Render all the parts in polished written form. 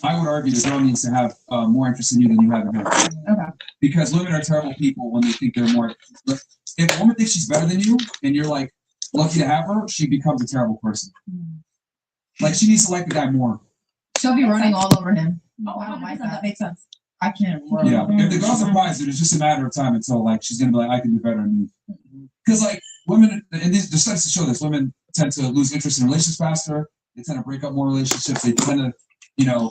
I would argue the girl needs to have more interest in you than you have in her. Okay. Because women are terrible people when they think they're more. If a woman thinks she's better than you and you're like lucky to have her, she becomes a terrible person. Like she needs to like the guy more. She'll be running all over him. Oh, I don't like that. that makes sense. I can't. Yeah. If the girl's surprised, it's just a matter of time until like she's gonna be like, I can do better than you. Because like women, and the studies to show this, women tend to lose interest in relationships faster. They tend to break up more relationships. They tend to,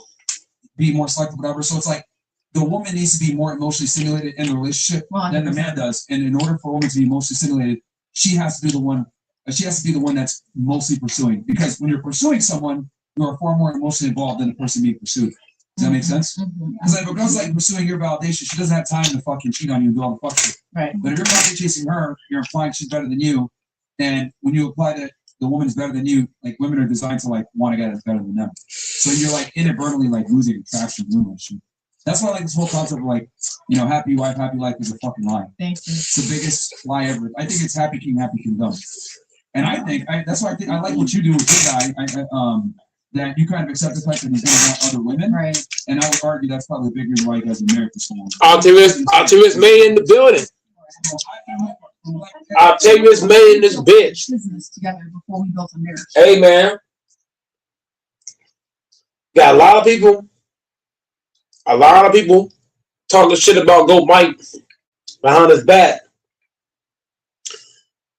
be more selective, whatever. So it's like the woman needs to be more emotionally stimulated in the relationship than the man does. And in order for a woman to be emotionally stimulated, she has to be the one. She has to be the one that's mostly pursuing. Because when you're pursuing someone, you are far more emotionally involved than the person being pursued. Does that make sense? Because like if a girl's like pursuing your validation, she doesn't have time to fucking cheat on you and do all the fuck shit. Right. But if you're fucking chasing her, you're implying she's better than you. And when you apply that the woman is better than you, like women are designed to like want a guy that's better than them. So you're like inadvertently like losing attraction to women. That's why I like this whole concept of like, happy wife, happy life is a fucking lie. Thank you. It's the biggest lie ever. I think it's happy king, happy kingdom. And I think that's why I like what you do with your guy. That you kind of accept the fact that he's going to want other women. Right. And I would argue that's probably a big reason why you guys are married for so long. Optimus made in the building. Optimus made in this bitch. Business together before we built a marriage. Hey, man. Got a lot of people talking shit about Goat Mike behind his back.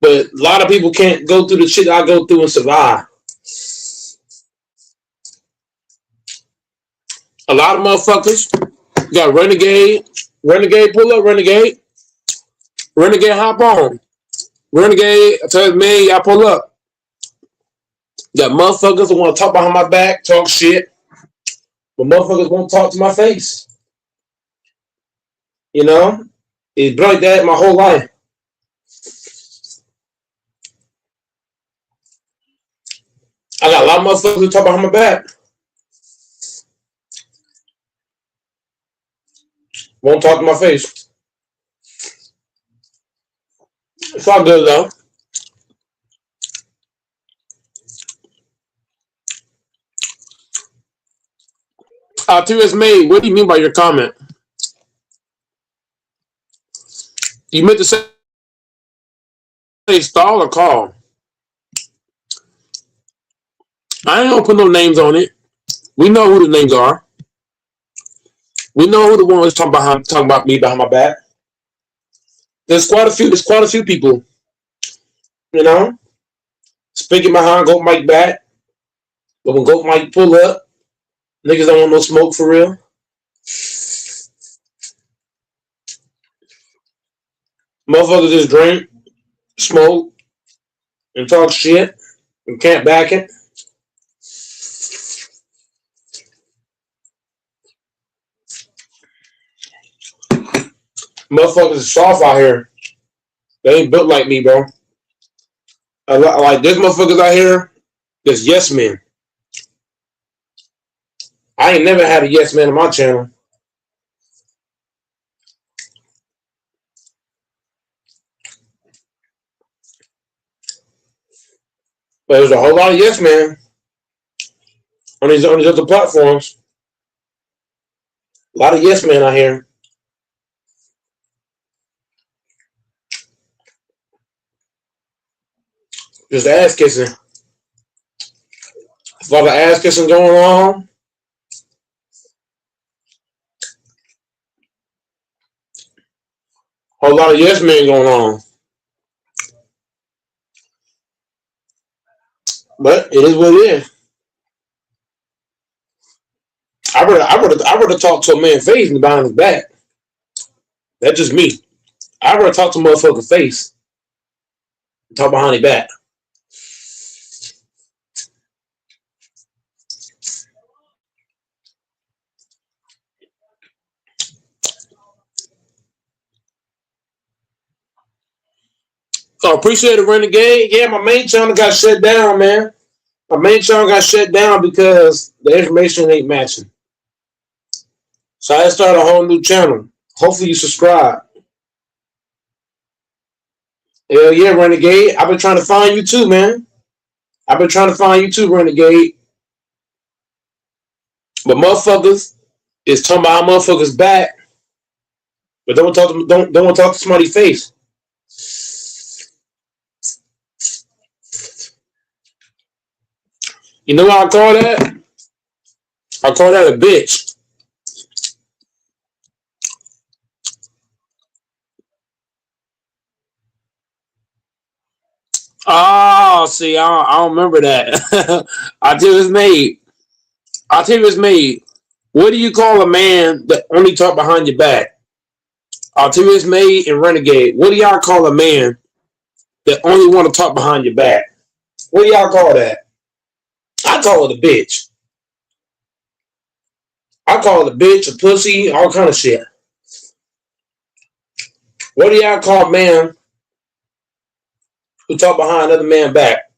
But a lot of people can't go through the shit I go through and survive. A lot of motherfuckers got Renegade pull up, Renegade hop on. Renegade, I tell me, I pull up. Got motherfuckers that want to talk behind my back, talk shit, but motherfuckers won't talk to my face. It's been like that my whole life. I got a lot of motherfuckers who talk behind my back. Won't talk to my face. It's all good though. T.S. May, what do you mean by your comment? You meant to say stall or call? I ain't gonna put no names on it. We know who the names are. We know who the one was talking about me behind my back. There's quite a few people, speaking behind Goat Mike back. But when Goat Mike pull up, niggas don't want no smoke for real. Motherfuckers just drink, smoke, and talk shit and can't back it. Motherfuckers is soft out here. They ain't built like me, bro. Like there's motherfuckers out here that's yes men. I ain't never had a yes man on my channel. But there's a whole lot of yes men on these other platforms. A lot of yes men out here. Just ass kissing. There's a lot of ass kissing going on. A whole lot of yes men going on. But it is what it is. I rather talk to a man's face than behind his back. That's just me. I rather talk to a motherfucker's face than talk behind his back. Oh, appreciate it, Renegade. Yeah, my main channel got shut down, man. My main channel got shut down because the information ain't matching. So I started a whole new channel. Hopefully you subscribe. Hell yeah, Renegade. I've been trying to find you too, man. I've been trying to find you too, Renegade. But motherfuckers is talking about how motherfuckers back, but don't want to talk to somebody's face. You know what I call that? I call that a bitch. Oh, see, I don't remember that. I tell you it's made. I tell you it's made. What do you call a man that only talk behind your back? I'll tell you it's made and renegade. What do y'all call a man that only want to talk behind your back? What do y'all call that? I call it a bitch. I call it a bitch, a pussy, all kind of shit. What do y'all call a man who talk behind another man's back?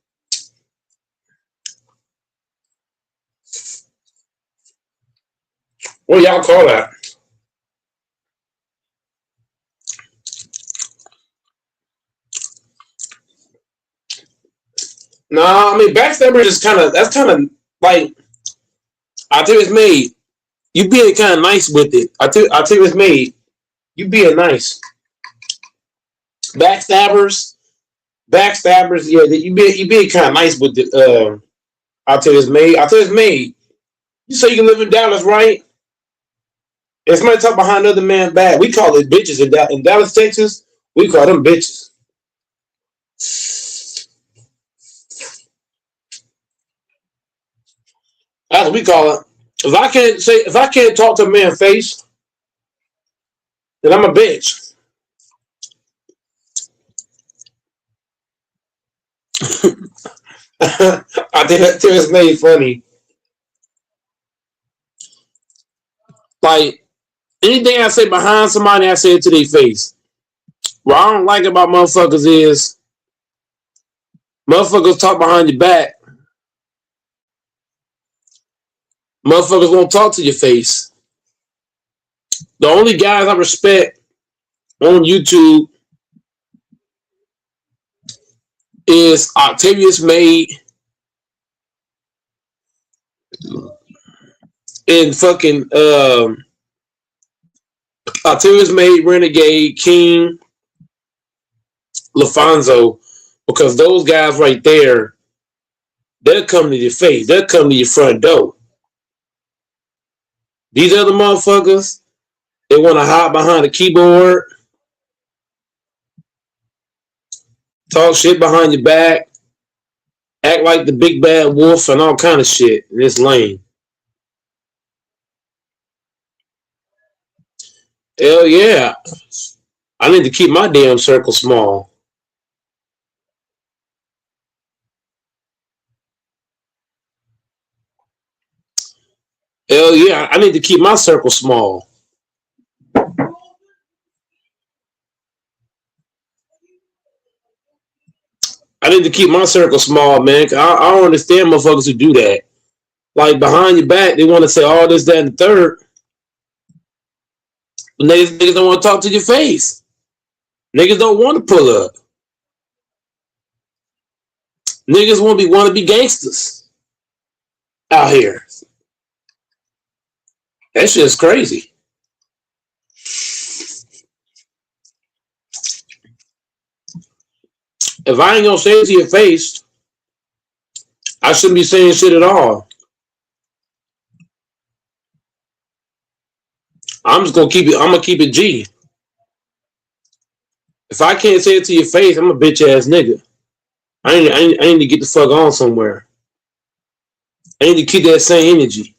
What do y'all call that? Nah, I mean backstabbers is that's kind of like I think it's made. You being kind of nice with it. I think it's made. You being nice. Backstabbers, yeah. You being kind of nice with it. I tell you it's made. I tell you it's made. You say you can live in Dallas, right? If somebody talk behind another man's back, we call it bitches in Dallas, Texas. We call them bitches. That's what we call it. If I can't talk to a man's face, then I'm a bitch. I think that it's made funny. Like anything I say behind somebody, I say it to their face. What I don't like about motherfuckers is motherfuckers talk behind your back. Motherfuckers won't talk to your face. The only guys I respect on YouTube is Octavius Made and fucking Octavius Made, Renegade, King, LaFonso, because those guys right there, they'll come to your face. They'll come to your front door. These other motherfuckers, they want to hide behind a keyboard, talk shit behind your back, act like the big bad wolf and all kind of shit. And it's lame. Hell yeah. I need to keep my damn circle small. Hell yeah, I need to keep my circle small. I need to keep my circle small, man. I don't understand motherfuckers who do that. Like behind your back, they want to say all this, that, and the third. But niggas don't want to talk to your face. Niggas don't want to pull up. Niggas want to be gangsters out here. That shit's crazy. If I ain't gonna say it to your face, I shouldn't be saying shit at all. I'm just gonna keep it. I'm gonna keep it G. If I can't say it to your face, I'm a bitch ass nigga. I need to get the fuck on somewhere. I need to keep that same energy.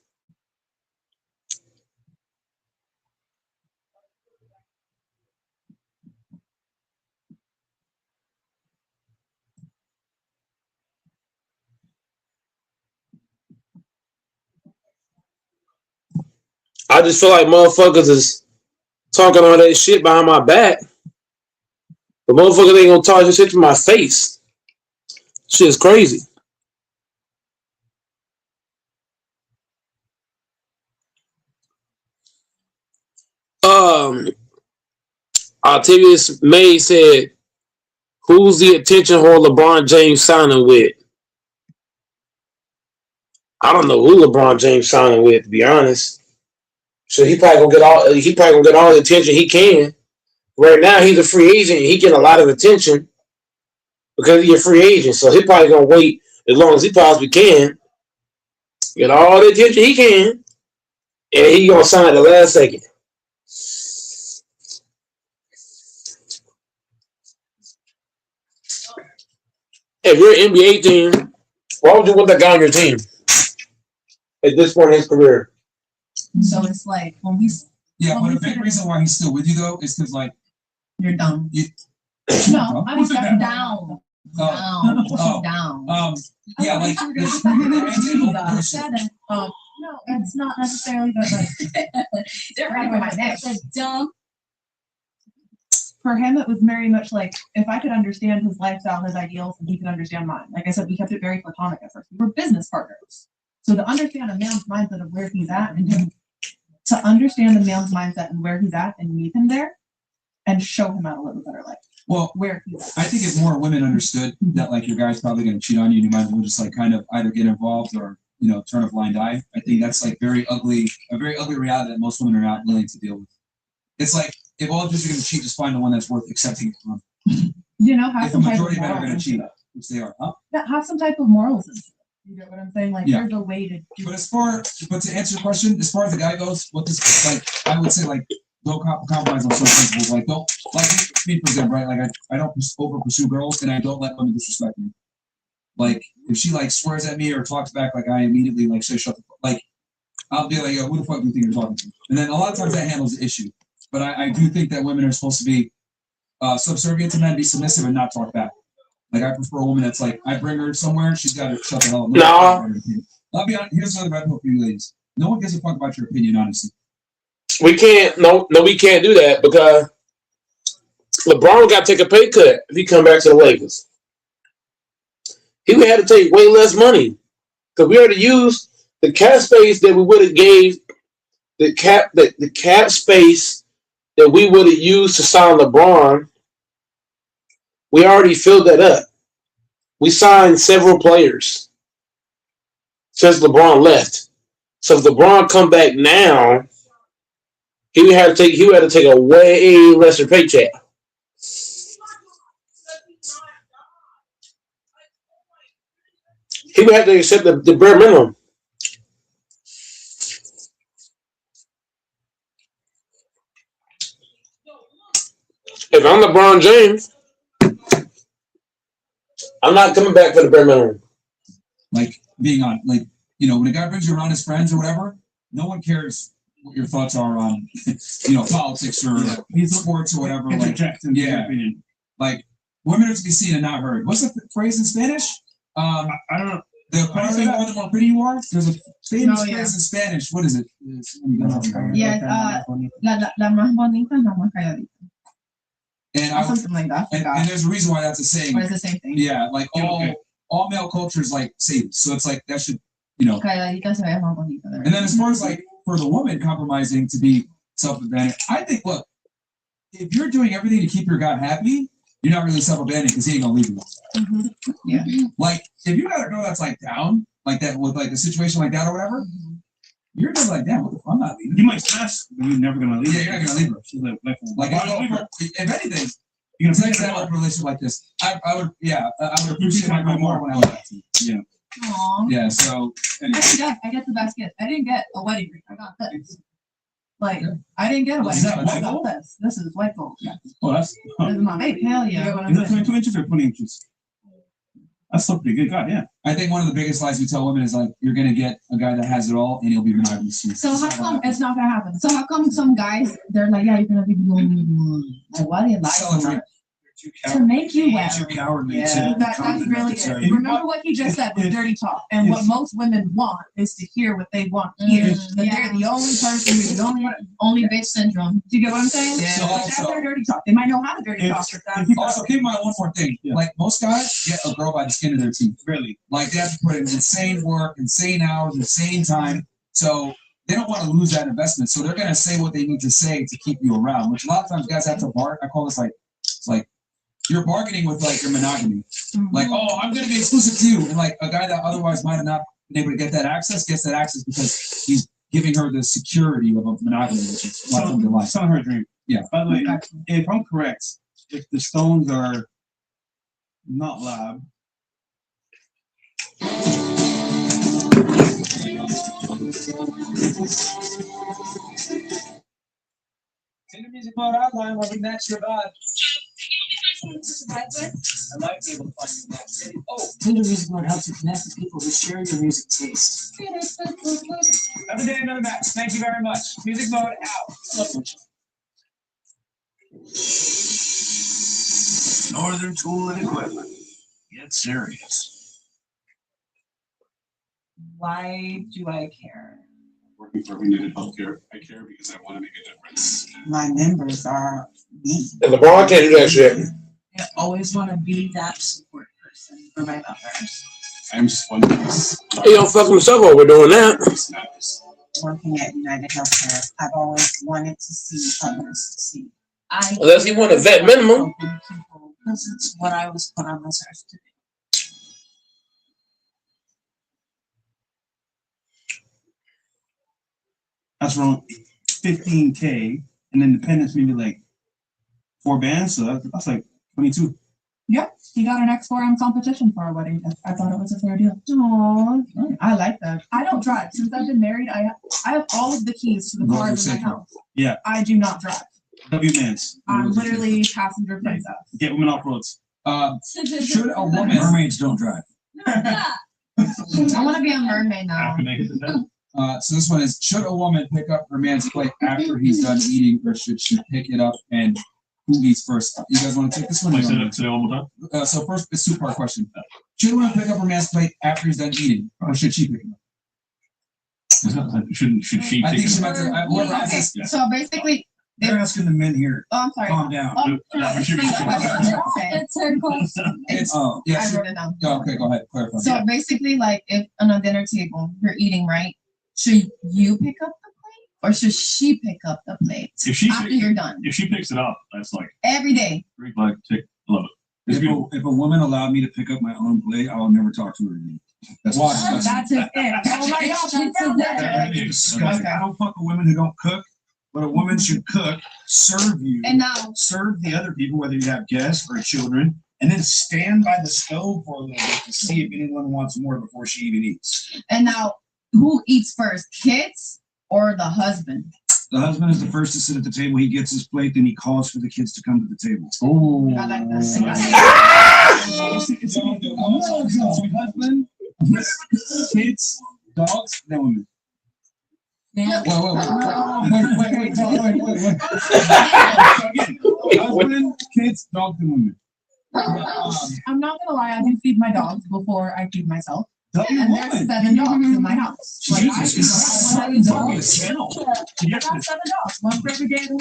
I just feel like motherfuckers is talking all that shit behind my back, but motherfuckers ain't gonna talk this shit to my face. Shit's crazy. Octavius May said, "Who's the attention whore LeBron James signing with?" I don't know who LeBron James signing with, to be honest. So he probably gonna get all the attention he can. Right now, he's a free agent. He getting a lot of attention because he's a free agent. So he probably gonna wait as long as he possibly can, get all the attention he can, and he gonna sign at the last second. If you're an NBA team, why would you want that guy on your team at this point in his career? So it's like when we Yeah, Well, but we a big figured- reason why he's still with you though is because like you're dumb. no, I mean that's down. Down. Oh. Down. yeah, like No, it's not necessarily that like They're right right by my my neck. neck. Dumb. For him, it was very much like if I could understand his lifestyle, his ideals, and he could understand mine. Like I said, we kept it very platonic at first. We were business partners. So to understand a man's mindset of where he's at and him, to understand the man's mindset and where he's at and meet him there and show him how to live a better life. well, Where he's at. I think if more women understood that like your guy's probably gonna cheat on you, you might as well just like kind of either get involved or turn a blind eye. I think that's like a very ugly reality that most women are not willing to deal with. It's like if all dudes are gonna cheat, just find the one that's worth accepting it from. Have If the some type of majority of men are gonna morals. cheat, which they are, huh? Yeah, have some type of morals. And stuff. You get what I'm saying? Like Yeah. there's a way to do But to answer your question, as far as the guy goes, what this like, I would say like don't compromise on some principles. Like don't like me for example, right? Like I don't over pursue girls and I don't let women disrespect me. Like if she like swears at me or talks back, like I immediately like say shut the like I'll be like, yo, who the fuck do you think you're talking to? And then a lot of times that handles the issue. But I do think that women are supposed to be subservient to men, be submissive and not talk back. Like I prefer a woman that's like I bring her somewhere, she's got to shut the hell up. No. I'll be honest. Here's another red pill for you ladies. No one gives a fuck about your opinion, honestly. We can't. No, we can't do that because LeBron got to take a pay cut if he come back to the Lakers. He would have to take way less money because we already used the cap space that we would have gave the cap space that we would have used to sign LeBron. We already filled that up. We signed several players since LeBron left. So if LeBron come back now, he would have to take a way lesser paycheck. He would have to accept the bare minimum. If I'm LeBron James, I'm not coming back for the bare minimum. Like being on, like when a guy brings you around his friends or whatever, no one cares what your thoughts are on, politics or sports or whatever. Like, yeah, like women are to be seen and not heard. What's the phrase in Spanish? I don't know. The farther you are, the more pretty you are. There's a famous phrase in Spanish. What is it? Yeah, la más bonita es la más calladita. And Or something like that. and there's a reason why that's a saying. But it's the same thing. Yeah, like all male culture is like saved. So it's like that should Calladita se ve más bonita. And then as far as like for the woman compromising to be self-abandoned, I think look, if you're doing everything to keep your guy happy, you're not really self-abandoned because he ain't gonna leave you. Mm-hmm. Yeah. Like if you got a girl that's like down like that with like a situation like that or whatever, you're just like, damn, what the fuck? I'm not leaving. You might smash, but you're never gonna leave. Yeah, you're not gonna leave her. She's like If anything, you're gonna sex and a relationship like this, I would appreciate my girl more when I was that too. Yeah. Aww. Yeah. So anyway. I get the best gift. I didn't get a wedding ring. I got this. Like Yeah. I didn't get a Is wedding that ring. I white got gold? this. This is white gold. Yeah. Oh, This is my baby. Hell yeah. You get what I'm Is that saying? 22 inches or 20 inches? That's still pretty good. God, yeah. I think one of the biggest lies we tell women is like you're gonna get a guy that has it all and he'll be monogamous. So how come it's not gonna happen? So how come some guys they're like, yeah, you're gonna be the only one? Like, why do you lie so much? To make you wet. cowardly. Yeah, that's really it. Remember what he just said with dirty talk. And what most women want is to hear what they want to hear. That they're the only person who's the only bitch syndrome. Do you get what I'm saying? Yeah. So But that's their dirty talk. They might know how to dirty talk. But that's Also, keep in mind one more thing. Yeah. Like most guys get a girl by the skin of their teeth. Really. Like they have to put in insane work, insane hours, insane time. So they don't want to lose that investment. So they're gonna say what they need to say to keep you around. Which a lot of times guys have to bargain. I call this like it's like you're bargaining with like your monogamy. Like, oh, I'm gonna be exclusive to you, and like a guy that otherwise might have not been able to get that access, gets that access because he's giving her the security of a monogamy, which is a lot of their life. Selling her a dream. Yeah. By the way, if I'm correct, if the stones are not lab, Take the music mode outline while we match your vibe. I might be able to find you next. Oh, Tinder Music Mode helps you connect with people who share your music taste. another day, another match. Thank you very much. Music mode out. Northern Tool and Equipment. Get serious. Why do I care? Working for United Healthcare. I care because I want to make a difference. My members are me. And LeBron can't do that shit. I always want to be that support person for my members. I'm just one piece. He don't fuck himself over doing that. Working at United Healthcare, I've always wanted to see others succeed. Unless he want a vet minimum. Because it's what I was put on this earth to do. that's around 15K, and Independence maybe like 4 bands, so that's like 22. Yep, he got an X4M competition for our wedding. I thought it was a fair deal. Aww, I like that. I don't drive. Since I've been married, I have all of the keys to the Roads cars are in my safer. house. Yeah. I do not drive. W-Mans. I'm literally passenger princess. Get women off roads. Should a woman? Mermaids don't drive. I want to be a mermaid I now. have to make it to that. So this one is: should a woman pick up her man's plate after he's done eating, or should she pick it up and who eats first? You guys want to take this one? Wait, say that one more time. So first, it's a 2-part question. Should a woman pick up her man's plate after he's done eating, or should she pick it up? Should she I take think she it? meant to. Whoever asked Okay, this, Yeah. so basically, They're asking the men here. oh, I'm sorry. Calm down. Oh, Yeah, we should be- okay. It's her question. it's Oh, yeah. I wrote it down. Oh, okay, go ahead. Clarify. So basically, like if on a dinner table you're eating, right? Should you pick up the plate or should she pick up the plate If she after picks, you're done? if she picks it up, that's like Every day. green flag tick. Love it. It's beautiful. if a woman allowed me to pick up my own plate, I will never talk to her again. That's Why? That's his thing. Oh my gosh, we found that. disgusting. I don't fuck with women who don't cook, but a woman should cook, serve you, And now, serve the other people, whether you have guests or children, and then stand by the stove for a little bit to see if anyone wants more before she even eats. who eats first, kids or the husband? The husband is the first to sit at the table. He gets his plate, then he calls for the kids to come to the table. Oh. I like that. Husband, kids, dogs, then women. Yeah. Wait. So again, husband, kids, dogs, and women. I'm not gonna lie, I can feed my dogs before I feed myself. W And there's woman. 7 dogs in my house. Like, I Jesus, feed it's my seven dogs. dogs. I got 7 dogs, one for every day of the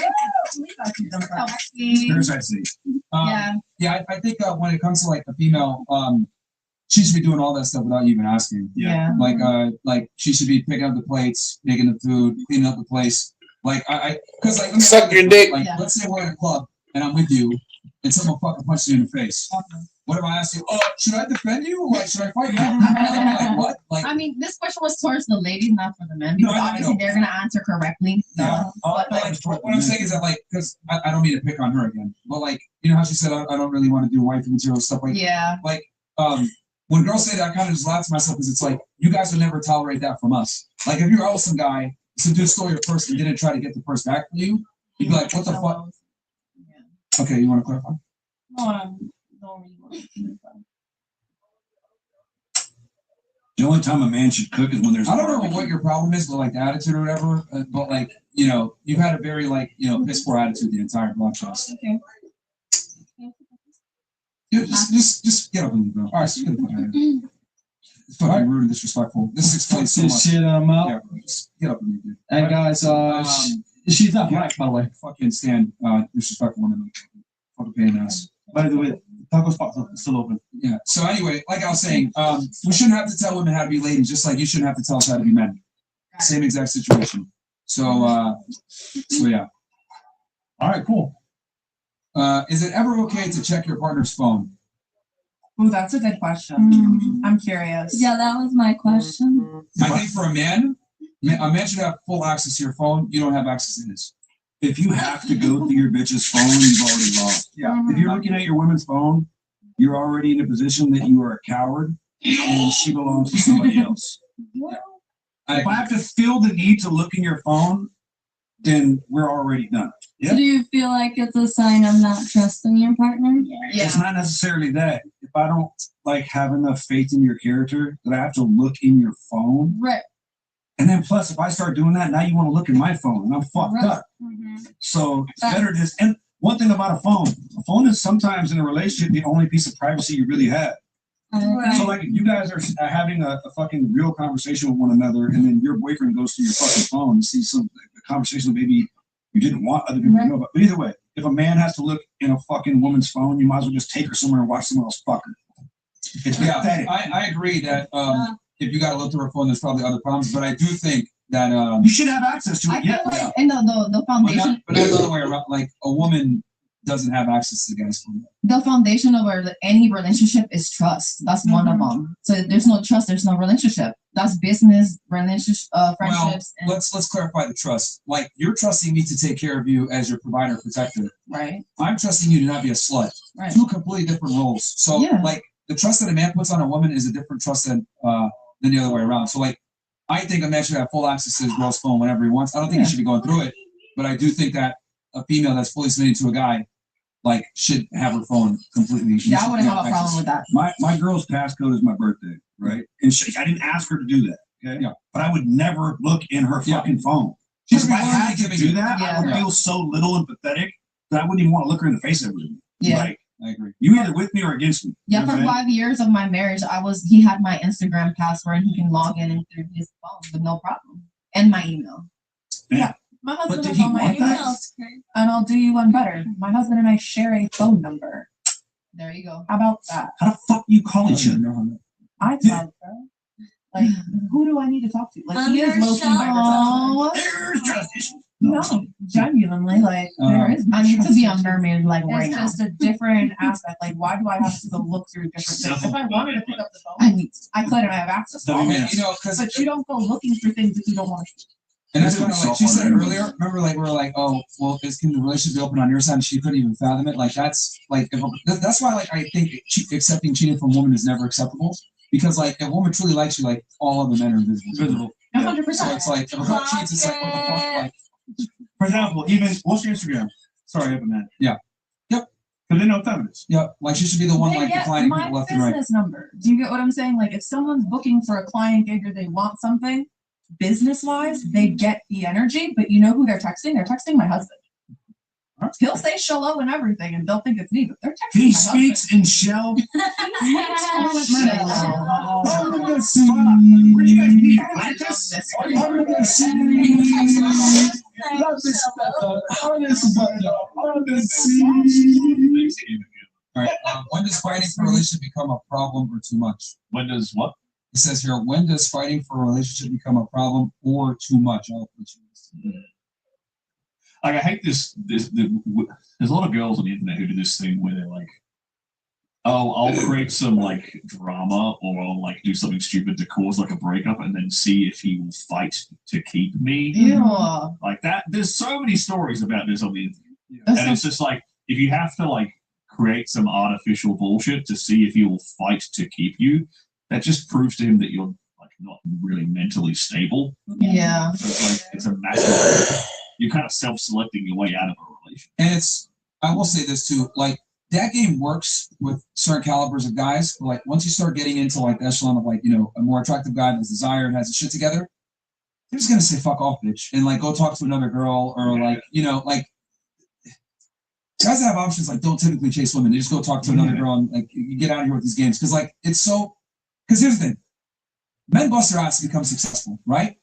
week. I feed them first. Parasite seed. Yeah, Yeah, I think when it comes to like a female, she should be doing all that stuff without you even asking. yeah. Like she should be picking up the plates, making the food, cleaning up the place. Like because like let me Suck ask you your this, dick. Like Yeah. let's say we're in a club and I'm with you, and someone fucking punches you in the face. What if I ask you? Oh, should I defend you? Like should I fight you? Like what? Like I mean, this question was towards the ladies, not for the men, because No, I obviously know. they're gonna answer correctly. So, Yeah. but like, what I'm saying is that like because I don't mean to pick on her again, but like you know how she said I don't really want to do wifey material stuff like yeah, when girls say that, I kind of just laugh to myself because it's like, you guys would never tolerate that from us. Like, if you're some guy, so do stole your purse and didn't try to get the purse back from you, you'd be like, what the fuck? Okay, you want to clarify? The only time a man should cook is when there's. I don't know what your problem is, but like the attitude or whatever, but like, you know, you've had a very like, you know, piss poor attitude the entire broadcast. Okay. Yeah, just get up and leave, bro. All right, so get the fuck out of here. It's fucking rude and disrespectful. This explains so much. Shit, I'm out. Yeah, bro, just get up and leave, dude. And guys, she's not black, by the way. Fucking stand disrespectful women. Fucking pain in the ass. By the way, taco spot's still open. Yeah. So anyway, like I was saying, we shouldn't have to tell women how to be ladies, just like you shouldn't have to tell us how to be men. Same exact situation. So yeah. All right, cool. Is it ever okay to check your partner's phone? Ooh, that's a good question. I'm curious. Yeah, that was my question. I think for a man should have full access to your phone. You don't have access to his. If you have to go through your bitch's phone, you've already lost. Yeah. If you're looking at your woman's phone, you're already in a position that you are a coward and she belongs to somebody else. If I have to feel the need to look in your phone, then we're already done. So do you feel like it's a sign of not trusting your partner? It's not necessarily that. If I don't like have enough faith in your character that I have to look in your phone, Right. and then plus if I start doing that, now you want to look in my phone and I'm fucked Right. up. So it's better just, and one thing about a phone is sometimes in a relationship the only piece of privacy you really have. Right. So like if you guys are having a fucking real conversation with one another and then your boyfriend goes to your fucking phone and sees some conversation that maybe you didn't want other people to know about. But either way, if a man has to look in a fucking woman's phone, you might as well just take her somewhere and watch someone else fuck her. It's Yeah, pathetic. I agree that if you got to look through her phone, there's probably other problems. But I do think that You should have access to I it. feel Yeah. like in the foundation, but not the other way around. Like a woman doesn't have access to the guy's phone. the foundation of any relationship is trust. That's one of them. So if there's no trust, there's no relationship. That's business, relationship, friendships, and Let's clarify the trust. Like you're trusting me to take care of you as your provider, protector. right, I'm trusting you to not be a slut. right. Two completely different roles. So Yeah. like the trust that a man puts on a woman is a different trust than the other way around. So like I think a man should have full access to his girl's phone whenever he wants. I don't think he should be going through it, but I do think that a female that's fully submitted to a guy like should have her phone completely. Yeah, I wouldn't have a problem with that. My girl's passcode is my birthday, right? And I didn't ask her to do that. Okay. Yeah. But I would never look in her Yeah. fucking phone. She's If I had to giving do you- that, I would Yeah. feel so little and pathetic that I wouldn't even want to look her in the face every day. Yeah. Like, I agree. you either with me or against me. Yeah, You know for what I'm saying? 5 years of my marriage, he had my Instagram password and he can log in and through his phone with no problem. And my email. Yeah. My But husband did has he all my want that? emails. And I'll do you one better. My husband and I share a phone number. There you go. How about that? How the fuck you call each other? I talk, bro. Like, who do I need to talk to? Like, he is low key my receptionist. There's trust issues. No, genuinely, like, there is. I need to be a mermaid, like, right It's now. just a different aspect. Like, why do I have to go look through different things? If I wanted to pick up the phone, I could and I have access to Don't it. even- And, you know, because But you don't go looking for things that you don't want to. and that's kind of like she said earlier. Remember, like we're like, oh, well, can the relationship be open on your side? And she couldn't even fathom it. Like that's like that's why like I think accepting cheating from a woman is never acceptable because like if a woman truly likes you, like all other men are invisible. 100%. So it's like if a girl cheats, it's like what the fuck? Like, For example, even what's your Instagram? Sorry, I haven't met. Yeah. Yep. Because they know feminists. yeah, like she should be the one They like get declining my people left and right. business number. Do you get what I'm saying? Like, if someone's booking for a client gig or they want something, business-wise, they get the energy, but you know who they're texting? They're texting my husband. He'll say shallow and everything, and they'll think it's me, but they're texting He my husband. speaks in shell. Where you guys meet? All right. When does fighting for a relationship become a problem or too much? When does what? It says here, when does fighting for a relationship become a problem or too much? I'll put you. Like I hate this. There's a lot of girls on the internet who do this thing where they're like, "Oh, I'll create some like drama, or I'll like do something stupid to cause like a breakup, and then see if he will fight to keep me." Ew. Like that. There's so many stories about this on the internet, That's and it's just like if you have to like create some artificial bullshit to see if he will fight to keep you, that just proves to him that you're like not really mentally stable. Yeah. So it's like it's a massive. You're kind of self-selecting your way out of a relationship. And it's, I will say this too, like that game works with certain calibers of guys. But like once you start getting into like the echelon of like, you know, a more attractive guy that's desired, has his shit together, they're just gonna say fuck off, bitch, and like go talk to another girl or like, you know, like guys that have options like don't typically chase women. They just go talk to another girl and like you get out of here with these games. Cause like it's so, cause here's the thing. Men bust their ass to become successful, right?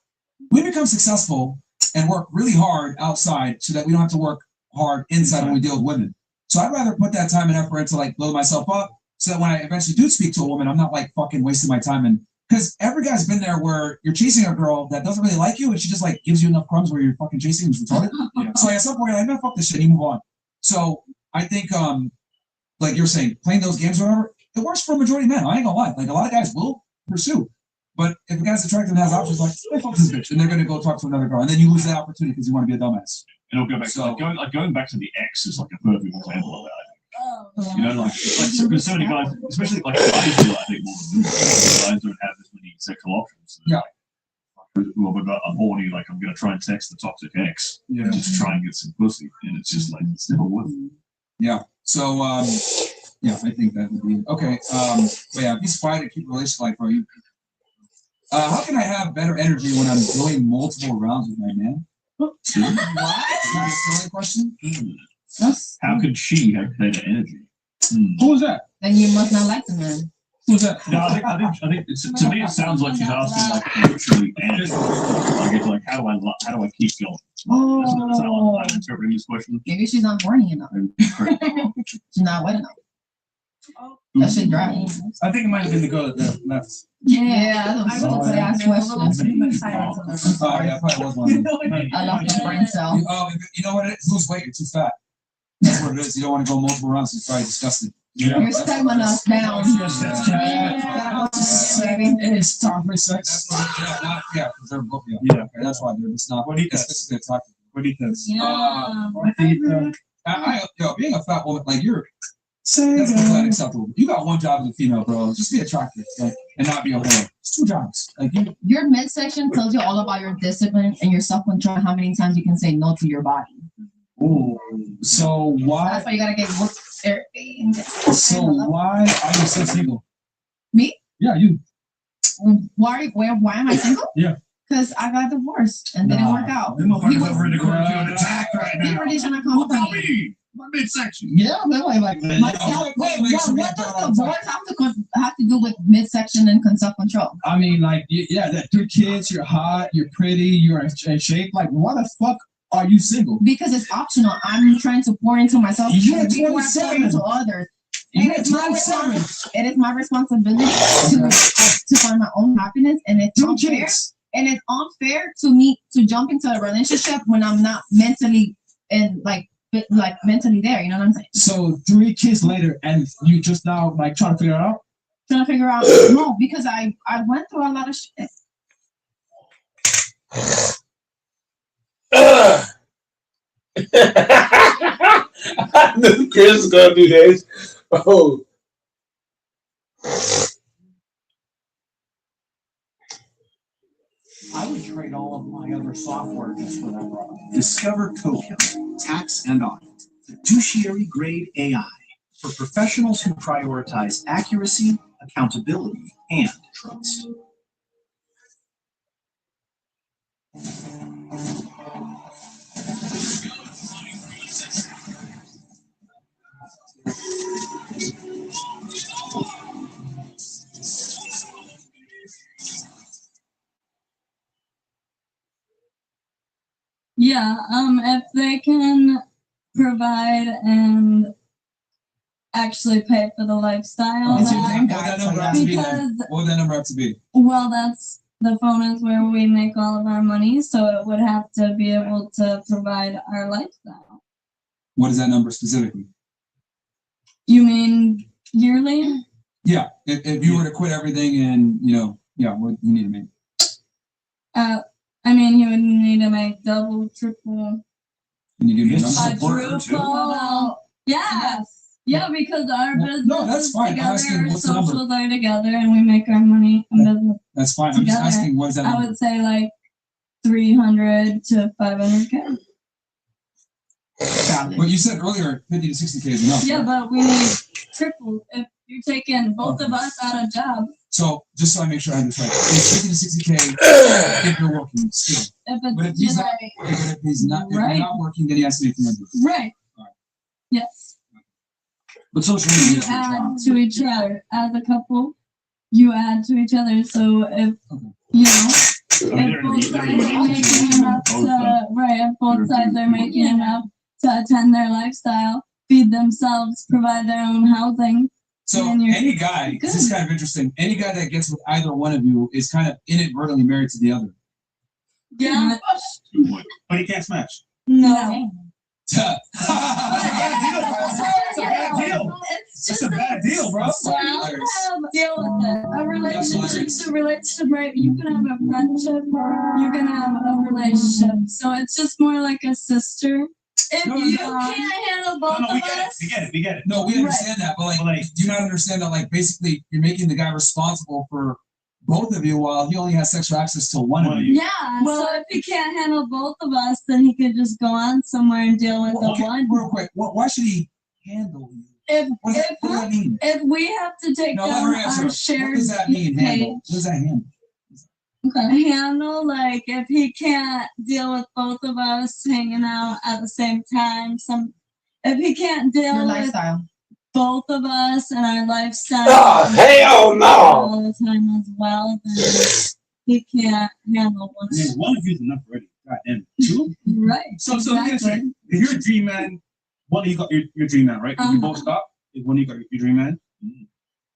We become successful and work really hard outside so that we don't have to work hard inside when we deal with women. So I'd rather put that time and effort into like build myself up so that when I eventually do speak to a woman, I'm not like fucking wasting my time. And because every guy's been there where you're chasing a girl that doesn't really like you and she just like gives you enough crumbs where you're fucking chasing and it's retarded. So like, at some point you're like, no, fuck this shit, and you move on. So I think like you're saying, playing those games or whatever, it works for a majority of men. I ain't gonna lie. Like a lot of guys will pursue. But if a guy's attractive and has options, like, hey, fuck this bitch, and they're gonna go talk to another girl, and then you lose that opportunity because you want to be a dumbass. It'll go back So- to going back to the X is like a perfect example of that. Oh, You know, like so many guys, especially like guys do, I think more than women. Guys don't have as many sexual options. Yeah. Well, I'm horny, like I'm gonna try and text the toxic ex Yeah. and just try and get some pussy, and it's just like it's never worth it. Yeah. So yeah, I think that would be okay. But yeah, be quiet to keep a relationship like, bro. You, how can I have better energy when I'm going multiple rounds with my man? What? Is that a silly question? How could she have better energy? Who was that? Then you must not like the man. Who was that? No, I think to me it sounds like she's asking like literally energy. Like it's like how do I keep going? That's how I'm interpreting this question. Maybe she's not horny enough. She's not wet enough. That shit dry. I think it might have been the girl that left. Yeah, I was Oh, to yeah. ask questions. Oh yeah, probably was one. I love the brain cell. Oh, you know what it is? Lose weight. You're too fat. That's what it is. You don't want to go multiple rounds. It's probably disgusting. Your stamina's down. It's time for sex. Yeah, because they're both. Yeah, Yeah. okay, that's why they're just not. Bonitas. It's attractive. Bonitas. yeah. Yo, being a fat woman, like you're, that's not acceptable. You got one job as a female, bro. Just be attractive, like, and not be a whore. It's 2 jobs. Like you, Your midsection tells you all about your discipline and your self-control, how many times you can say no to your body. Ooh. So why? That's why you gotta get looked therapy. So why are you still single? Me? Yeah, you. Why am I single? Yeah. Because I got divorced and didn't work out. Them motherfuckers over in the corner feeling attacked right He now. really trying to What come about for me. me? My midsection. Yeah, that way like What does divorce have to do with midsection and self-control? I mean, like, yeah, that 3 kids, you're hot, you're pretty, you're in shape. Like, why the fuck are you single? Because it's optional. I'm trying to pour into myself. You're before I pour 27. into others. You're It is my 27. it is my responsibility to find my own happiness, and it's 2 unfair. kids. And it's unfair to me to jump into a relationship when I'm not mentally and like mentally there. You know what I'm saying? So 3 kids later, and you just now like trying to figure it out. Trying to figure out no, because I went through a lot of shit. I knew Chris was gonna do this. Oh. I would trade all of my other software just for that product. Discover Tokyo, tax and audit, fiduciary grade AI for professionals who prioritize accuracy, accountability, and trust. Yeah, if they can provide and actually pay for the lifestyle, It's your that- dream What would guy. that number have to be then? because What would that number have to be? well, that's the phone is where we make all of our money, so it would have to be able to provide our lifestyle. What is that number specifically? You mean yearly? Yeah, if you were to quit everything and yeah, what you need to make? I mean, you would need to make double, triple, Can you give me a Yes. number? quadruple. Yes. Yeah, because our No, business that's is fine. I'm together, asking, our what's the number? socials are together, and we make our money in business. That's fine. I'm just Together, asking, what is that I number? would say like 300 to 500K. But you said earlier 50 to 60K is enough. Yeah, right? but we need triple. If you're taking both of us out of jobs, So just so I make sure I have this right, it's 50 to 60K if you're working still. if But if it's he's just not, but if he's not, if Right. you're not working, then he has to make 300. right. Alright. Yes. But social You media is your add job. to each other as a couple. You add to each other. So if you know, if both sides are making enough to right, if both sides are making enough to attend their lifestyle, feed themselves, provide their own housing. So And you're any guy, this is kind of interesting, any guy that gets with either one of you is kind of inadvertently married to the other. Yeah. But he can't smash. No. It's That's just a bad deal, bro. So you can have deal with it. A relationship's a relationship, right? You can have a friendship, you can have a relationship. So it's just more like a sister. If No, you no. can't handle both No, of we get it. us, We get it. No, we understand that, but like, do you not understand that? Like, basically, you're making the guy responsible for both of you, while he only has sexual access to one of you. yeah. So if he can't handle both of us, then he could just go on somewhere and deal with the Okay, one. real quick, why should he handle you? If What does that mean? if we have to take No, let down her our answer. What shared does that mean, handle? page, What does that handle? handle, like if he can't deal with both of us hanging out at the same time, if he can't Your deal with lifestyle. both of us and our lifestyle Oh, hell no. all the time as well, then he can't handle one. Man, one of you's enough already. God damn it. Two? Right. So let me ask you, if you're a dream man, one of you got your dream man, right? You both stop. If one of you got your dream man,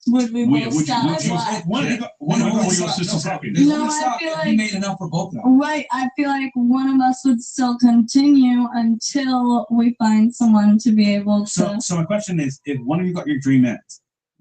Would we both stop? if one of you got Only your stop. sister's happy. They No, only I stop feel if like- he made enough for both of them. Right. I feel like one of us would still continue until we find someone to be able to. So my question is, if one of you got your dream man,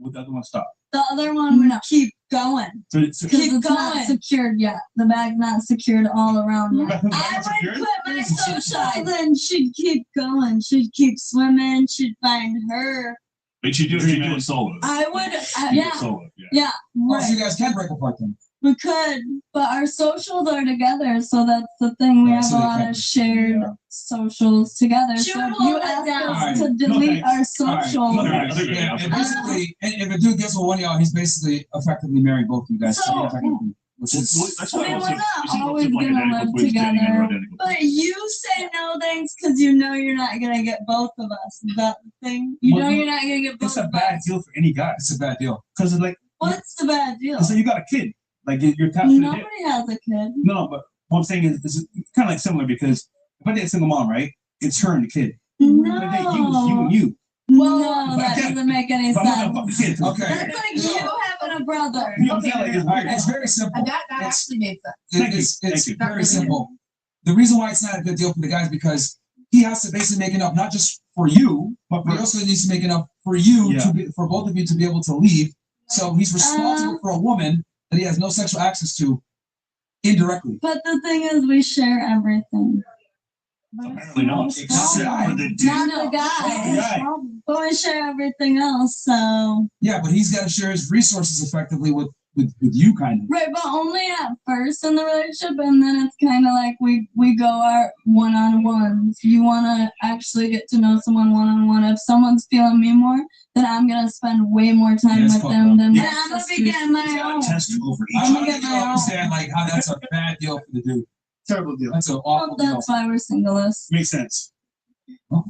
would the other one stop? The other one would keep going. So Because it's not secured yet. The bag's not secured all around yet. I would quit my social, then she'd keep going. She'd keep swimming. She'd find her. But you do it solo. I would, You do yeah, it solo. yeah, Oh, so you right. guys can break apart then. We could, but our socials are together, so that's the thing. We Alright, have so a they lot can- of shared yeah. socials together. She So would if you hold it ask down. us Alright. to No, delete thanks. our Alright. socials, No, Alright, okay, Yeah, okay. and basically, and if a dude gets with one of y'all, he's basically effectively married both of you guys. So- technically, which is That's I why mean, lots we're of- not you see lots always of, like, gonna identical live twins dating other together, identical but you say no thanks because you know you're not gonna get both of us. Is that the thing? You Well, know you're not gonna get both It's a of bad us. deal for any guy. it's a bad deal. Because it's like, What's the bad deal? so you got a kid. Like you're tapped to the Nobody dip. has a kid. No, but what I'm saying is, this is kind of like similar because if I date a single mom, right? It's her and the kid. No. If I date you and you. No, that But- doesn't make any But I'm not sense. the kid. Okay. That's like you having a brother. You know what I'm saying? Like, it's Alright, weird. it's very simple. That It's- actually made sense. Thank you, It's thank you. very simple. The reason why it's not a good deal for the guys because he has to basically make enough, not just for you, but he also needs to make enough for you Yeah. to be, for both of you to be able to leave. So he's responsible for a woman that he has no sexual access to indirectly. But the thing is, we share everything. Apparently not. Except for the dude. Not the guy. Right. But we share everything else, so. Yeah, but he's got to share his resources effectively with you, kind of. Right, but only at first in the relationship, and then it's kind of like we go our one-on-ones. You want to actually get to know someone one-on-one. If someone's feeling me more, then I'm going to spend way more time Yes, with Coco. them than Yeah. my I'm gonna be sisters. getting my own. Testicle for I each. want to get you to understand like how that's a bad deal for the dude. Terrible deal. That's an Well, awful deal. that's why we're singleless. Makes sense. Oh,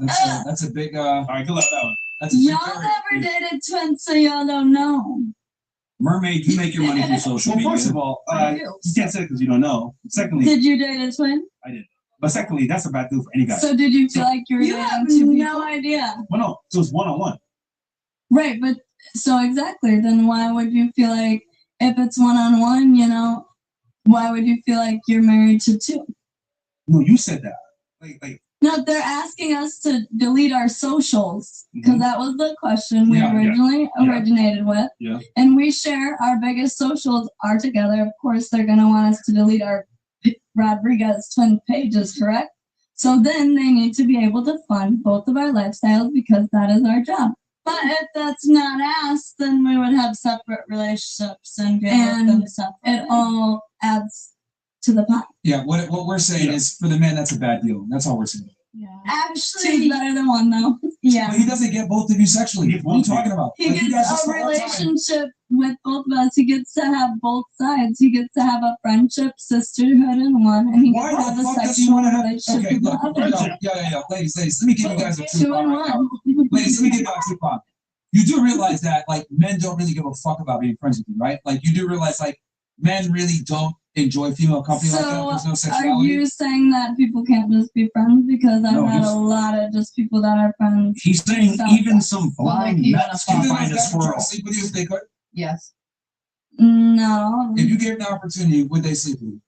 that's a big All right, good luck with that one. that's a big Y'all area. never dated twins, so y'all don't know. Mermaid, you make your money through social Well, media. first of all, I do. you can't say it because you don't know. Secondly, Did you date a twin? that's a bad deal for any guy. So did you feel like you were You have dating two no people? idea. Well, no, so it's one-on-one. Right, but so exactly, then why would you feel like if it's one-on-one, why would you feel like you're married to two? No, you said that. Like No, they're asking us to delete our socials because that was the question we Yeah, originally originated with. Yeah. And we share our biggest socials are together. Of course, they're going to want us to delete our Rodriguez twin pages, correct? So then they need to be able to fund both of our lifestyles because that is our job. But if that's not asked, then we would have separate relationships and deal with them separately. It all adds to the pot. Yeah, what we're saying is for the men that's a bad deal. That's all we're saying. Actually, two's better than one, though. Yeah. But he doesn't get both of you sexually. What are you talking about? He Like, you guys gets just a the whole time- relationship with both of us. He gets to have both sides. He gets to have a friendship, sisterhood in one, and he Why gets to have the a fuck does he sexual want to have? relationship Okay, with the look, other. yeah. Ladies, let me give you guys a truth 2 bomb and right now. 1. Ladies, let me give you a truth bomb. You do realize that like men don't really give a fuck about being friends with you, right? Like you do realize like men really don't enjoy female company like that. So, There's no are sexuality. you saying that people can't just be friends? Because I've No, had he's- a lot of just people that are friends. He's saying Stop even that. some Well, blind like, nuts even can Even find a those guys would try squirrel. to sleep with you if they could. Yes. No. If you gave them the opportunity, would they sleep with you?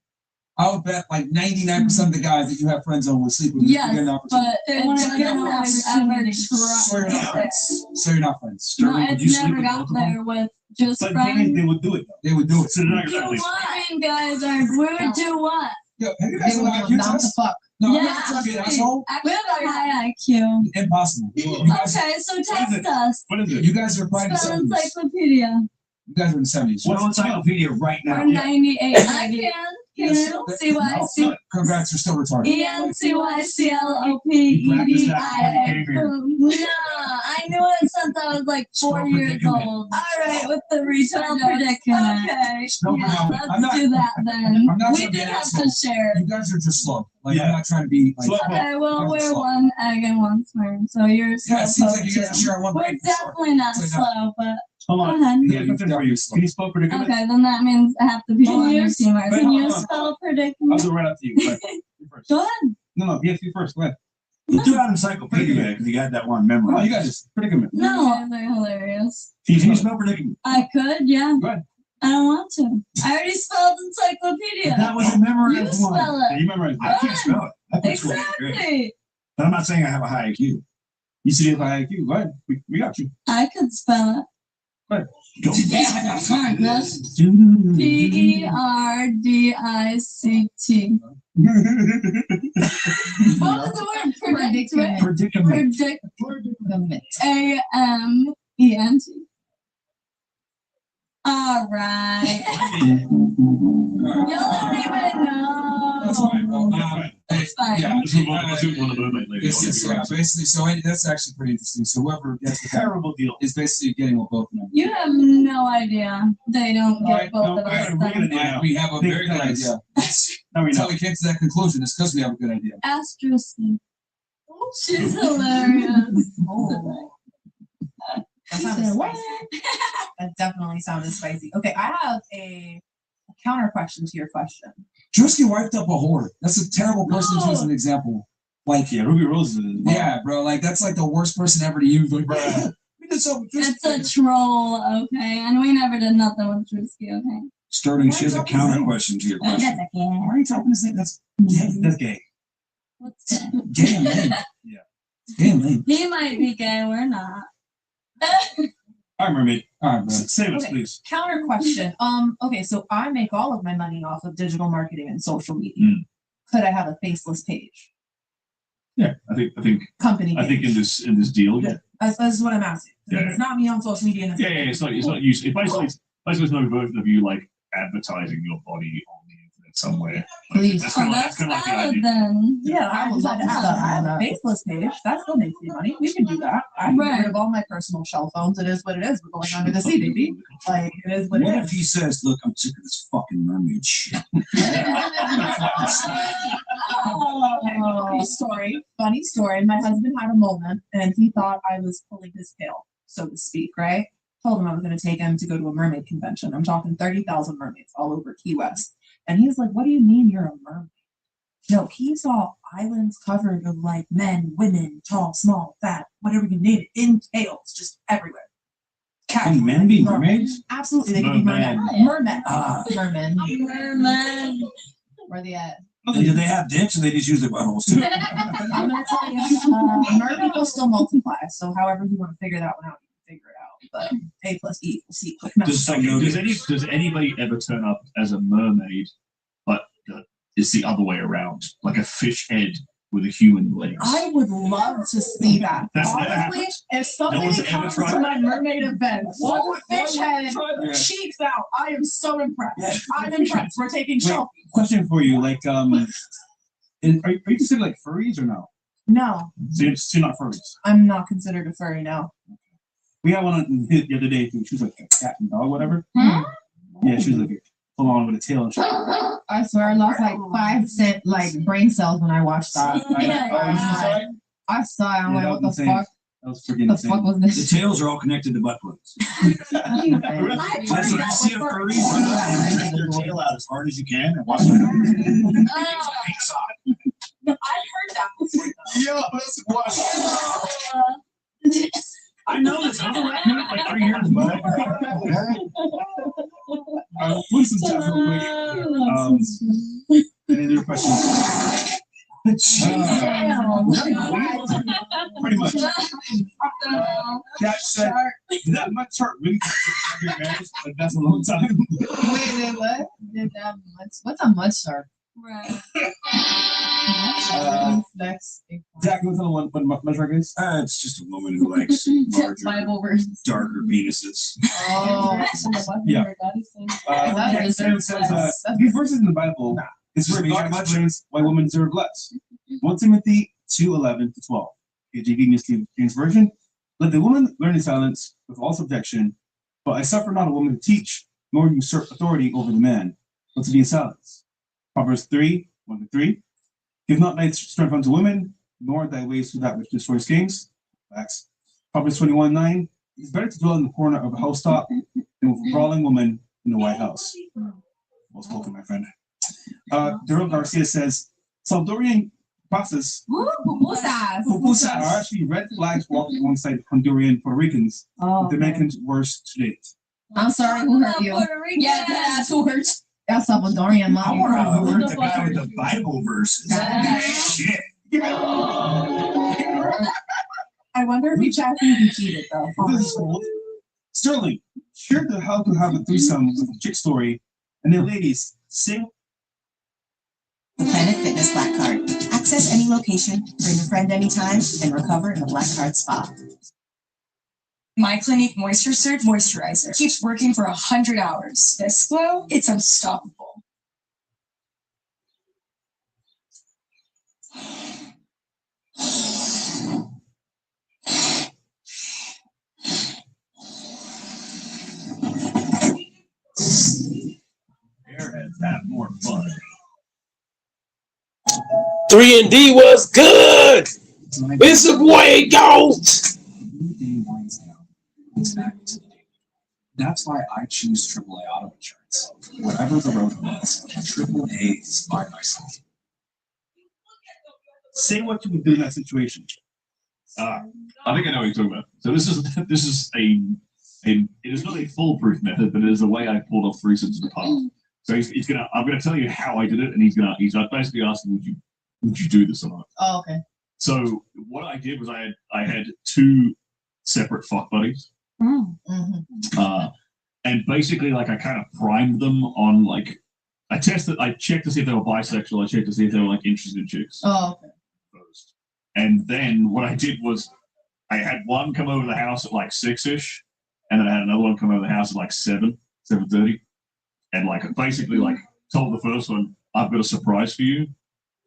I would bet like 99% of the guys that you have friends on will sleep with you. Yes, but it never has ever So you're not tried. friends. So you're not friends. No, Sterling, would you it's sleep never with got both of them? there with just But the thing is, friends. they would do it though. They would do it. So they're not You gonna lying guys are, we would do what? Yo, have you guys They done would an do IQ not to test? fuck. No, I'm Yeah, not trying to be an asshole. we have a high IQ. Impossible. You guys, Okay, so it? test us. What is it? you guys are probably in the Spell 70s. encyclopedia. You guys are in the 70s. What's encyclopedia right now? Or 98. I can. Yes, Can that- CYC. no, congrats, you're still retarded. You practiced that when you came here. No, I knew it since I was like 4 Spell years predicament. old. All right, with the retard predicament. Okay, Spell yeah, predicament. I'm let's not- do that then. I'm not We trying to be did an have asshole. to share. You guys are just slow. Like, Yeah. I'm not trying to be like. Slow. Okay, well, I'm we're slow. one egg and one sperm, so you're Yeah, slow it seems like you too. guys are sharing one We're brain. for sure. definitely not So no. slow, but Hold go on. ahead. Yeah, Yeah, you're question for you. definitely slow. Can you spell predicament? Okay, then that means half the people on your team are. Wait, Can hold you on. spell I'll predicament? go right up to you. Go ahead. You first. Go ahead. No, yes, you first. Go ahead. You threw out encyclopedia because you had that one memorized. No, you guys. predicament. No, you guys are hilarious. Can you spell predicament? I could, yeah. Go ahead. I don't want to. I already spelled encyclopedia. That was a memorized You one. spell it. Yeah, you memorized. I can't spell it. I put school in grade. Exactly. But I'm not saying I have a high IQ. You said you have a high IQ. Go ahead. We got you. I could spell it. Go. PERDICT. What was the word? Predict, right? Predicament. Predict. AMENT. All right. Y'all don't even know. That's fine. Well, It's fine. yeah. Let's move on. Let's move on to mermaid lady. Yeah, basically, so that's actually pretty interesting. So whoever gets the Terrible deal. is basically getting what both of them. You have no idea. They don't get Alright, both no, of us. we're gonna do then. it. We have a Big very good plans. idea. That's Now we how know. we came to that conclusion. It's because we have a good idea. Asterisk. She's hilarious. Oh. That sounded spicy. That definitely sounded spicy. Okay, I have a counter question to your question. Drewski wiped up a whore. That's a terrible person to use as an example. Like, Yeah, Ruby Rose is. yeah, bro. Like, that's like the worst person ever to use. Like, bro, we did something. It's a troll, okay? And we never did nothing with Drewski, okay? Sterling, she has a counter question to your question. Why are you talking this thing? That's That's gay. What's that? gay and lame. Yeah. Gay and lame. He might be gay, we're not. All right, mermaid. All right, bro. Save us, Okay. please. Counter question. Okay, so I make all of my money off of digital marketing and social media. Mm. Could I have a faceless page? Yeah, I think Company page? in this deal, yeah. That's what I'm asking. If Yeah. it's not me on social media. And it's Yeah, it's not used. Basically, it's no version of you like advertising your body on the internet somewhere. Like, Please. that's Oh, kind of that's like the valid idea. then. Yeah, I would love to have that. I have a faceless page. That still makes me money. We can do that. I can get Right. rid of all my personal shell phones. It is what it is. We're going under the sea, baby. Like, it is what What it if is. he says, "Look, I'm sick of this fucking mermaid shit"? Funny story. My husband had a moment and he thought I was pulling his tail, so to speak, right? Told him I was going to take him to go to a mermaid convention. I'm talking 30,000 mermaids all over Key West. And he's like, what do you mean you're a mermaid? No, he saw islands covered of like men, women, tall, small, fat, whatever you name it, in tails, just everywhere. Can men be mermaids? Absolutely, they can be mermen. Mermen. Ah. Mermen. Merman. Where they at? Do they have dicks or they just use their buttholes too? I'm gonna tell you, mermen will still multiply. So however you want to figure that one out, you can figure it out. But A plus E equals C. Quick math. Just so you know, Does anybody ever turn up as a mermaid, but it's the other way around, like a fish head with a human legs? I would love to see that. That's never Honestly, happened. if somebody one's ever comes tried to it? my mermaid event, one fish head, Yeah. cheeks out, I am so impressed. Yeah. I'm impressed. We're taking Wait. selfies. Question for you, like, are you considered like furries or no? No, So you're not furries. I'm not considered a furry now. We had one the other day. She was like a cat and dog, whatever. Hmm? Yeah, she was like full on with a tail and shit. I swear I lost like 5 cent like brain cells when I watched that. Yeah. I saw it. I'm Yeah, like, that what the was insane. fuck? That was freaking The fuck insane. was The this? tails are all connected to butt plugs. I've That's what I see a furry run out and take their tail out as hard as you can and watch it. I've heard that before. Yo, that's what. I know this. I'm like 3 years back. Listen to that real quick. Another question. Pretty much. Cat said, that my chart really get married? Like that's a long time. Wait, what? Did that much? What's a mud shark? Right. Next. Zach, you want to tell what much shark is? It's just a woman who likes larger, Bible verse. darker penises. Oh. Yeah. That is it says, these verses in the Bible, it's where God explains why women deserve less. 1 Timothy 2:11-12. KJV King James Version. Let the woman learn in silence with all subjection, but I suffer not a woman to teach, nor usurp authority over the man, but to be in silence. Proverbs 3:1-3. Give not thy strength unto women, nor thy ways to that which destroys kings. Facts. Proverbs 21:9. It's better to dwell in the corner of a housetop than with a brawling woman in the White House. Well spoken, my friend. Daryl Garcia says, Salvadorian pupusas are actually red flags walking alongside Honduran Puerto Ricans, Dominicans worst to date. I'm sorry, who hurt you? Yeah, that's who hurt. That's Salvadorian, I mom. want to hurt the guy with the Bible verses. Shit. I wonder if each have even cheated though. Sterling, share the how to have a threesome with a chick story, and then ladies, sing. The Planet Fitness Black Card. Access any location, bring a friend anytime, and recover in a Black Card spa. My Clinique Moisture Surge Moisturizer keeps working for 100 hours. This glow, it's unstoppable. Airheads have more fun. 3&D was good. It's a boy goat. That's why I choose AAA auto insurance. Whatever the road is, AAA is by my side. Say what you would do in that situation. I think I know what you're talking about. So this is it is not a foolproof method, but it is the way I pulled off threesomes in the past. So I'm gonna tell you how I did it, and he's basically asking, would you do this or not? Oh, okay. So what I did was I had two separate fuck buddies. Mm-hmm. And basically, like, I kind of primed them on, like, I checked to see if they were bisexual. I checked to see if they were, like, interested in chicks. Oh, okay. First. And then what I did was I had one come over to the house at, like, 6-ish, and then I had another one come over to the house at, like, 7:30. And, like, basically, like, told the first one, I've got a surprise for you.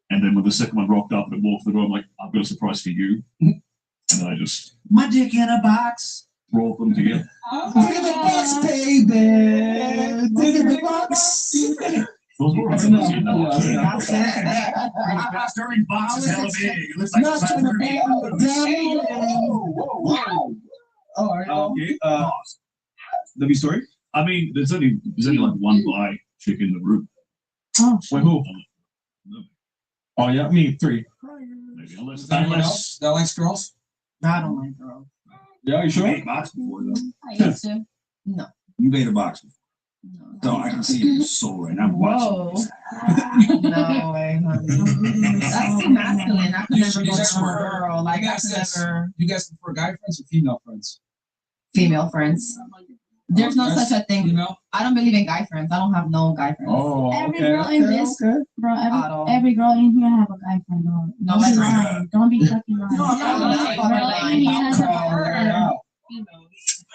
And then when the second one rocked up and walked through the door, I'm like, I've got a surprise for you. And then I just... My dick in a box. Brought them together. Dick in the box, baby. Dick in the box. Those were That's enough. Sterling box is hella big. It looks like Not a trying to be All right. Okay. W story. I mean, there's only like one bi chick in the room. Oh, Wait, who? No, Oh yeah, me 3. maybe unless Is anyone else that likes girls? I don't like girls. Yeah, you You sure? ate a box before, though. I used to. No. You ate a box before. No. No, I can see your soul right now. I'm Whoa. watching. No way, honey. That's too masculine. I could never You go guys to a prefer- girl. Like, you I guys could said- never. You guys prefer guy friends or female friends? Female friends. There's no Yes. such a thing. Female? I don't believe in guy friends. I don't have no guy friends. Oh, Every okay. girl in this, bro, every girl in here have a guy friend. Bro. No, Don't be that's lying. Don't be fucking lying. No, Girl in here has a friend.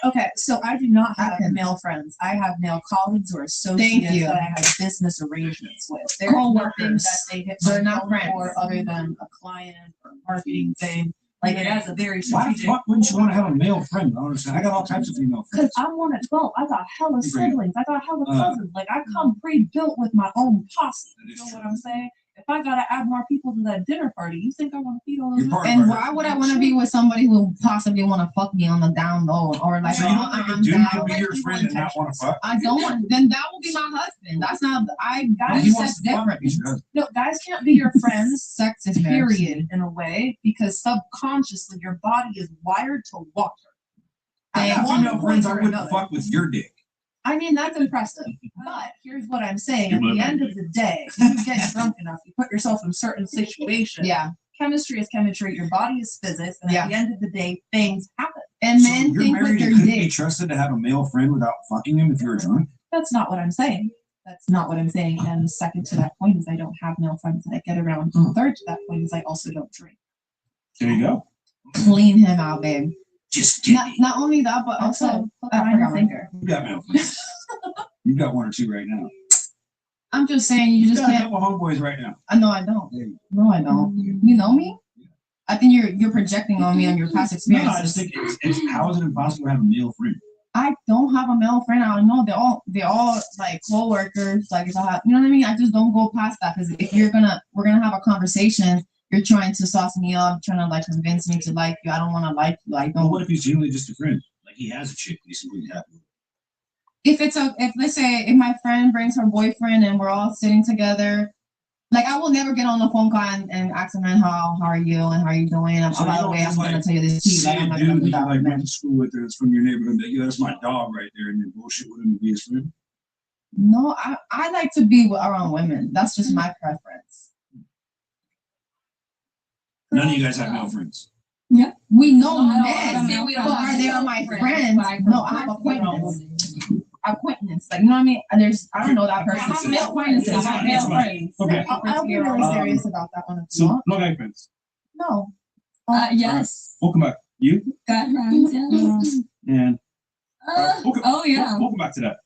Okay, so I do not have male friends. I have male colleagues or associates you. that I have business arrangements with. There's nothing that they hit They're my not phone friends. for other than a client or a marketing thing. Like it has a very Why the strategic. fuck wouldn't you want to have a male friend? I don't understand. I got all types of female Because friends. I'm one of 12. I got hella Agreed. siblings. I got hella cousins. Like I come pre-built with my own posse. You know what I'm saying? If I gotta add more people to that dinner party, you think I want to feed all those? You're part of And our- why would I want to be with somebody who possibly want to fuck me on the down low or like? So you don't think a dude down. could be your friend and not want to fuck? I don't want. Then that will be my husband. That's not. Well, Guys, he Sex wants to fuck. different. He should have. no, guys can't be your friends. Sex is Period. In a way, because subconsciously your body is wired to water. I got At one female point friends I or wouldn't another. fuck with your dick. I mean, that's impressive, but here's what I'm saying, You at the might end be. of the day, you get drunk enough, you put yourself in certain situations. Yeah, Chemistry is chemistry, your body is physics, and Yeah. at the end of the day, things happen. and So men you're think with married their and couldn't be dick. trusted to have a male friend without fucking him if you're drunk? That's not what I'm saying. That's not what I'm saying. And second to that point is I don't have male friends that I get around. And third to that point is I also don't drink. There you go. Clean him out, babe. Just Not only that, but also I forgot my finger. You got male friends. You've got one or two right now. I'm just saying you You just got a can't. couple homeboys right now. No, I don't. There you No, I don't. You know me? I think you're projecting on me on your past go. No, I experiences. just think it's how is it impossible to have a male friend? I don't have a male friend. I know they're all like co-workers. Like if I have, you know what I mean? I just don't go past that because if we're gonna have a conversation, you're trying to sauce me up, trying to like convince me to like you. I don't want to like you. I Well, don't. what if he's genuinely just a friend? Like he has a chick, he's completely happy with. If let's say if my friend brings her boyfriend and we're all sitting together, like I will never get on the phone call and ask a man how are you and how are you doing. And So by you the don't way, I'm just, gonna like, tell you this too. See Like a I'm not dude gonna that do you that. like with went men. to school with that's from your neighborhood, like, yeah, that's my dog right there, and then bullshit with him to be his friend. No, I like to be around women. That's just my preference. None of you guys have male friends. We know No, I men, don't say we but don't are have they male my friends. friends? No, I have acquaintance. Like you know what I mean? And I don't know that person. I have male acquaintances, That's not fine, male that's fine. friends. Okay. I'll be really serious about that one. If you So want. no guy friends. No. Yes. Welcome back. You Got friends, yeah. and Oh yeah. welcome back to that.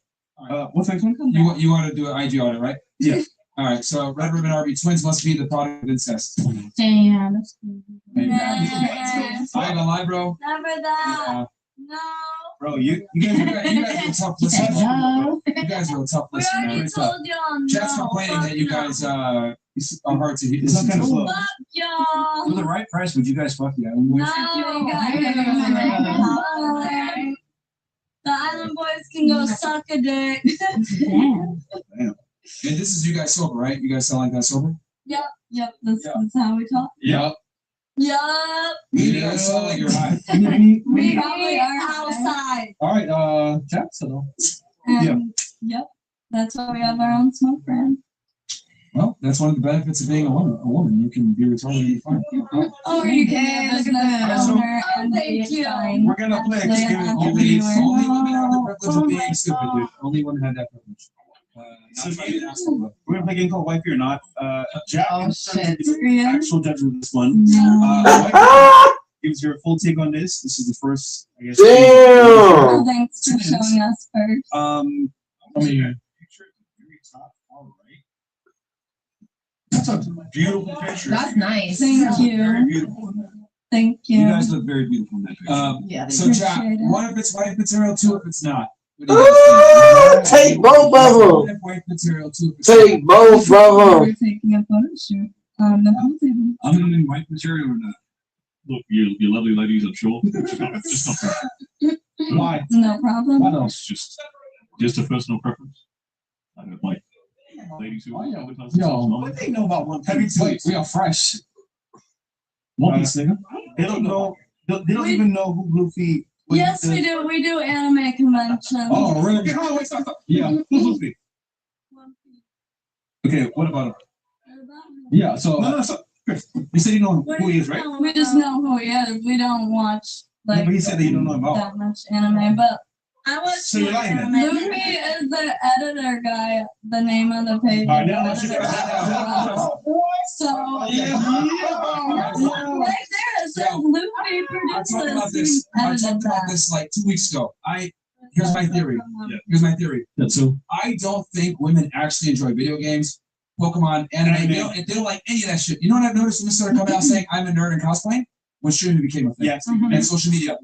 What's the next one? You want to do an IG audit, right? Yeah. All right. So Red Ribbon RB twins must be the product of incest. Damn. Maybe not. Yes. I ain't gonna lie, bro. Never that. Uh, No. Bro, you you guys guys are a tough listener. Hello. You guys are a tough We listener. already It's, uh, told y'all no. Jeff's complaining that you guys are hard to hear. It's not kind of slow. Fuck y'all. For the right price, would you guys fuck the island boys? No, you guys. The island boys can go suck a dick. Damn. And this is you guys sober, right? You guys sound like that sober? Yep, that's how we talk. Yep. Yup. You guys sound like you're high. We probably are outside. All right, Jackson. And yep, that's why we have our own smoke brand. Well, that's one of the benefits of being a woman. You can be retarded and be fine. Or you can Hey, be a look at business that. owner Oh, and thank be you. fine. We're gonna play Actually, Excuse I'm Me. Only women have the privilege Oh of being my stupid, God. dude. Only women have that privilege. So Not trying to be an asshole, but- We're gonna play a game called Wifey or Not. Jack Oh, is shit. the actual judge of this one. Gives your full take on this. This is the first, I guess. Damn. Thanks for showing us first. Um, I mean, picture at the very top far right. That's a beautiful picture. That's nice. Thank Very you. beautiful. Thank You you. guys look very beautiful in that picture. Yeah. they so do. Jack, Appreciate it. one if it's wife material, two if it's not. What do you guys think? Take both of them. One if wife material, two if it's Take both of We're them. taking a photo shoot on the pool table. I'm in white material or not. Look, you lovely ladies, I'm sure. It's not Why? No problem. Why not? It's just a personal preference. I don't like ladies who advertise Yo. themselves. What they know about one Heavy piece? plates. We are fresh. One piece, nigga. They don't know. They don't even know who Luffy. Yes, we do. We do anime conventions. Oh, really? Come on, wait, stop, stop. Yeah, who's Luffy? Okay, what about him? Yeah. So No, stop. Chris, you said you know who he is, right? We just know who he is. We don't watch No, like but he said that you don't know him about. that much anime, but I watch So you're lying then. Luffy is the editor guy. The name of the page. All right, now is let's editor. So right there it says Luffy I talked about produces. this. I edited talked about that. this like 2 weeks ago. Here's my theory. Yeah. Here's my theory. that's who. I don't think women actually enjoy video games, Pokemon, anime. They don't like any of that shit. You know what I've noticed when they started coming out saying I'm a nerd and cosplaying? When streaming became a thing. Yes. And social media.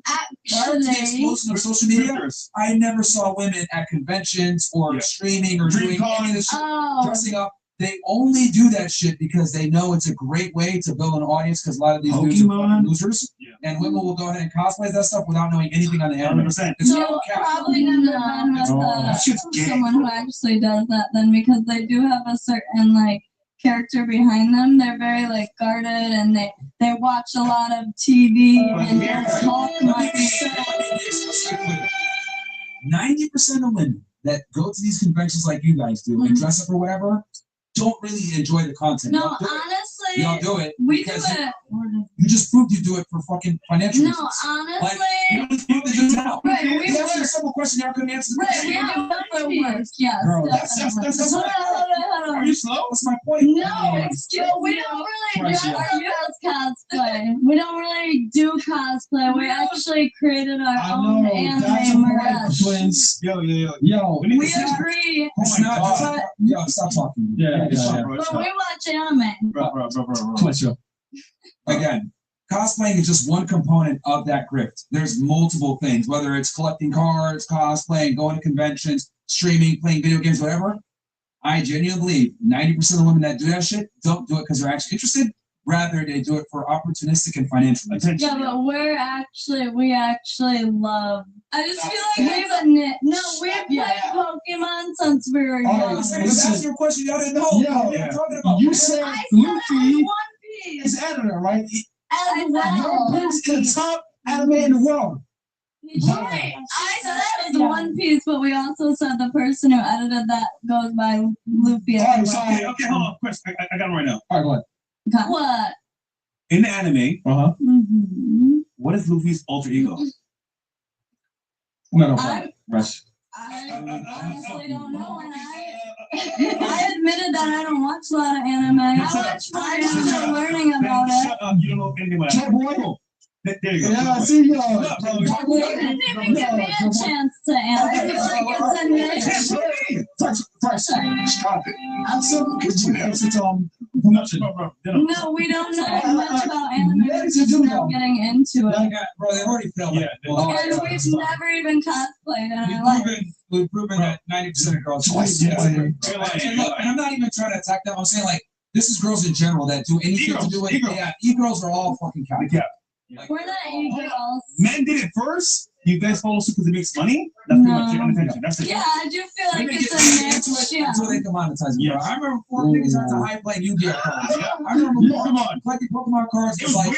Prior to the Actually, explosion of social media, I never saw women at conventions or Yeah. streaming or doing any of this shit, oh, dressing up. They only do that shit because they know it's a great way to build an audience because a lot of these dudes are Pokemon? fucking losers. Yeah. And women will go ahead and cosplay that stuff without knowing anything on the anime. 100%. It's so all cap. probably never been with That shit's gay. someone who actually does that then, because they do have a certain like character behind them. They're very like guarded and they watch a lot of TV and they talk like so. 90% of women that go to these conventions like you guys do and dress up or whatever don't really enjoy the content. No, Y'all honestly, do it. we do because it. You just proved you do it for fucking financial No, reasons. honestly, You just proved it just now. right, we You asked me a work. simple question, y'all couldn't answer the Right, question. we do it for work. Yes, Girl, definitely. that's Hold on, hold on. Are you slow? That's my point. No, excuse we don't really dress up as cosplay. We don't really do cosplay. We actually created our own anime merch. Twins. Yo. Yo. We need We to see. agree, It's not God. just, yo, stop talking. Yeah. but we watch anime. Bro. Twins show. Again, cosplaying is just one component of that grift. There's multiple things, whether it's collecting cards, cosplaying, going to conventions, streaming, playing video games, whatever. I genuinely believe 90% of women that do that shit don't do it because they're actually interested. Rather, they do it for opportunistic and financial reasons. Yeah, but we actually love. I just feel like we've played Pokemon since we were young. I was asking you a question y'all didn't know. Yeah. What are you talking about? You said I said Luffy One Piece is editor, right? as well. Your pick's the top anime in the world. Right. I said One Piece, but we also said the person who edited that goes by Luffy. All right, as so well. Okay, hold on. Chris, I got him right now. All right, go ahead. What? In the anime, Mm-hmm. what is Luffy's alter ego? No, I honestly don't know, and I admitted that I don't watch a lot of anime. I'm still learning about it. Shut up. You don't know anything about Jack anime. Boy. There you go. Yeah, I see you. Shut up, bro. You didn't even give me a chance to answer. I feel like it's a Stop it. I'm so good to answer Tom. No, we don't know much about anime. We're just now getting into it. Bro, they already failed. Yeah, And we've never even cosplayed in our life. We've proven that 90% of girls. And I'm not even trying to attack them. I'm saying, like, this is girls in general that do anything to do with e-girls are all fucking cow. Yeah. We're not e-girls. Men did it first. You guys follow suit because it makes money. That's pretty much it. Attention. That's it. Yeah, I do feel like Women it's get a into niche. it Yeah. until they can monetize it. Yes. Bro. I remember before niggas had to high play Yu-Gi-Oh cards. I remember Come on. collecting Pokemon cards. It was like,